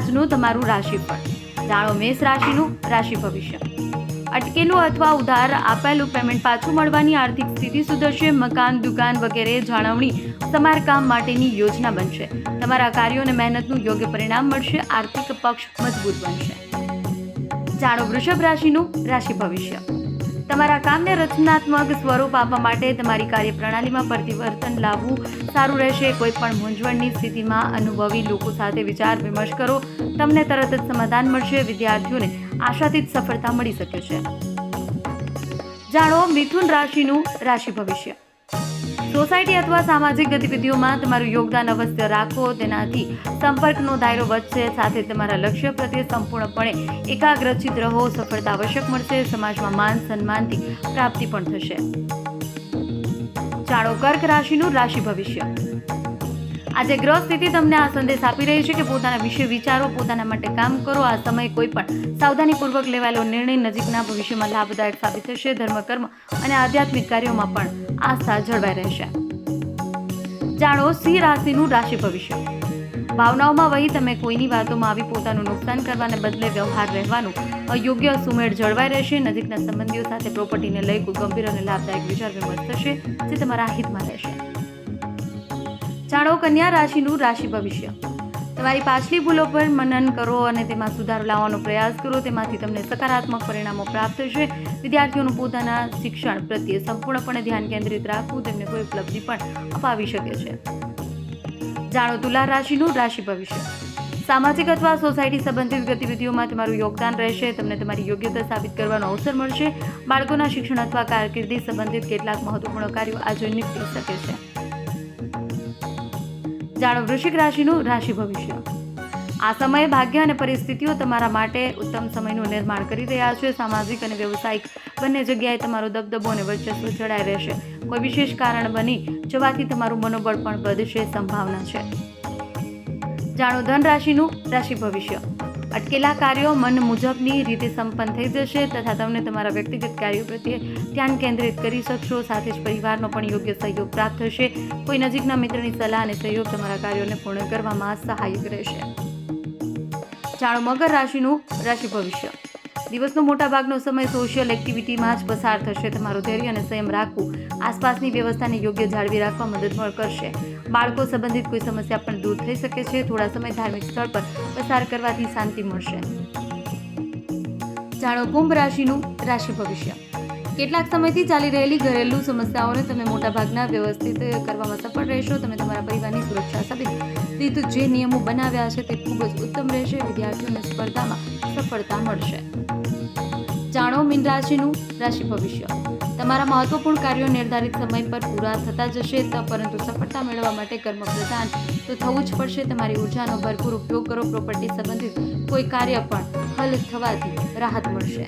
આજનું તમારું રાશિફળ. જાણો મેષ રાશિનું રાશિ ભવિષ્ય. અટકેલું અથવા ઉધાર આપેલું પેમેન્ટ પાછું મળવાની આર્થિક સ્થિતિ સુધરશે. મકાન, દુકાન વગેરે જાળવણી સમારકામ માટેની યોજના બનશે. તમારા કાર્યો અને મહેનતનું યોગ્ય પરિણામ મળશે. આર્થિક પક્ષ મજબૂત બનશે. જાણો વૃષભ રાશિનું રાશિ ભવિષ્ય. તમારા કામને રચનાત્મક સ્વરૂપ આપવા માટે તમારી કાર્યપ્રણાલીમાં પરિવર્તન લાવવું સારું રહેશે. કોઈ પણ મૂંઝવણની સ્થિતિમાં અનુભવી લોકો સાથે વિચાર વિમર્શ કરો. તમને તરત જ સમાધાન મળશે. વિદ્યાર્થીઓને આશાતીત સફળતા મળી શકે છે. જાણો મિથુન રાશિનું રાશિ ભવિષ્ય. સોસાયટી અથવા સામાજિક ગતિવિધિઓમાં તમારું યોગદાન અવશ્ય રાખો. તેનાથી સંપર્કનો દાયરો વધશે. સાથે તમારા લક્ષ્ય પ્રત્યે સંપૂર્ણપણે એકાગ્રચિત રહો. સફળતા આવશ્યક મળશે. સમાજમાં માન સન્માનથી પ્રાપ્તિ પણ થશે. જાણો કર્ક રાશિનું રાશિ ભવિષ્ય. આજે ગ્રહ સ્થિતિ તમને આ સંદેશ આપી રહી છે કે પોતાના વિશે વિચારો, પોતાના માટે કામ કરો. આ સમયે કોઈ પણ સાવધાનીપૂર્વક લેવાયેલો નિર્ણય નજીકના ભવિષ્યમાં લાભદાયક સાબિત થશે. ધર્મ, કર્મ અને આધ્યાત્મિક કાર્યોમાં પણ આસ્થા જળવાઈ રહેશે. જાણો સિંહ રાશિનું રાશિ ભવિષ્ય. ભાવનાઓમાં વહી તમે કોઈની વાતોમાં આવી પોતાનું નુકસાન કરવાને બદલે વ્યવહાર રહેવાનું યોગ્ય સુમેળ જળવાઈ રહેશે. નજીકના સંબંધીઓ સાથે પ્રોપર્ટીને લઈ કોઈ ગંભીર અને લાભદાયક વિચાર વિમર્શ થશે જે તમારા હિતમાં રહેશે. જાણો કન્યા રાશિનું રાશિ ભવિષ્ય. તમારી પાછલી ભૂલો પર મનન કરો અને તેમાં સુધારો લાવવાનો પ્રયાસ કરો. તેમાંથી તમને સકારાત્મક પરિણામો પ્રાપ્ત થશે. વિદ્યાર્થીઓનું પોતાના શિક્ષણ પ્રત્યે સંપૂર્ણપણે ધ્યાન કેન્દ્રિત રાખવું તેમને કોઈ ઉપલબ્ધિ પણ અપાવી શકે છે. જાણો તુલા રાશિનું રાશિ ભવિષ્ય. સામાજિક અથવા સોસાયટી સંબંધિત ગતિવિધિઓમાં તમારું યોગદાન રહેશે. તમને તમારી યોગ્યતા સાબિત કરવાનો અવસર મળશે. બાળકોના શિક્ષણ અથવા કારકિર્દી સંબંધિત કેટલાક મહત્વપૂર્ણ કાર્યો આજે નીપટી શકે છે. જાણો વૃશ્ચિક રાશિનું રાશિ ભવિષ્ય. આ સમયે ભાગ્ય અને પરિસ્થિતિઓ તમારા માટે ઉત્તમ સમયનું નિર્માણ કરી રહ્યા છે. સામાજિક અને વ્યવસાયિક બંને જગ્યાએ તમારો દબદબો અને વર્ચસ્વ જળાઈ રહેશે. કોઈ વિશેષ કારણ બની જવાથી તમારું મનોબળ પણ વધશે સંભાવના છે. જાણો ધન રાશિનું રાશિ ભવિષ્ય. અટકેલા કાર્યો મન મુજબની રીતે સંપન્ન થઈ જશે તથા તમને તમારા વ્યક્તિગત કાર્યો પ્રત્યે ધ્યાન કેન્દ્રિત કરી શકશો. સાથે જ પરિવારનો પણ યોગ્ય સહયોગ પ્રાપ્ત થશે. કોઈ નજીકના મિત્રની સલાહ અને સહયોગ તમારા કાર્યોને પૂર્ણ કરવામાં સહાયક રહેશે. જાણો મકર રાશિનું રાશિ ભવિષ્ય. દિવસનો મોટા ભાગનો સમય સોશિયલ એક્ટિવિટીમાં જ પસાર થશે. તમારું ધૈર્ય અને સંયમ રાખવું આસપાસની વ્યવસ્થાને યોગ્ય જાળવી રાખવા મદદ કરશે. બાળકો સંબંધિત કોઈ સમસ્યા પણ દૂર થઈ શકે છે. થોડા સમય ધાર્મિક સ્થળ પર પસાર કરવાથી શાંતિ મળશે. જાણો કુંભ રાશિનું રાશિ ભવિષ્ય. કેટલાક સમયથી ચાલી રહેલી ઘરેલું સમસ્યાઓને તમે મોટાભાગના વ્યવસ્થિત કરવામાં સફળ રહેશો. તમે તમારા પરિવારની સુરક્ષા સહિત જે નિયમો બનાવ્યા છે તે ખૂબ જ ઉત્તમ રહેશે. વિદ્યાર્થીઓને સ્પર્ધામાં સફળતા મળશે. જાણો મીન રાશિનું રાશિ ભવિષ્ય. તમારા મહત્વપૂર્ણ કાર્યો નિર્ધારિત સમય પર પૂરા થતા જશે પરંતુ સફળતા મેળવવા માટે કર્મ પ્રધાન તો થવું જ પડશે. તમારી ઉર્જાનો ભરપૂર ઉપયોગ કરો. પ્રોપર્ટી સંબંધિત કોઈ કાર્ય પણ હલ થવાથી રાહત મળશે.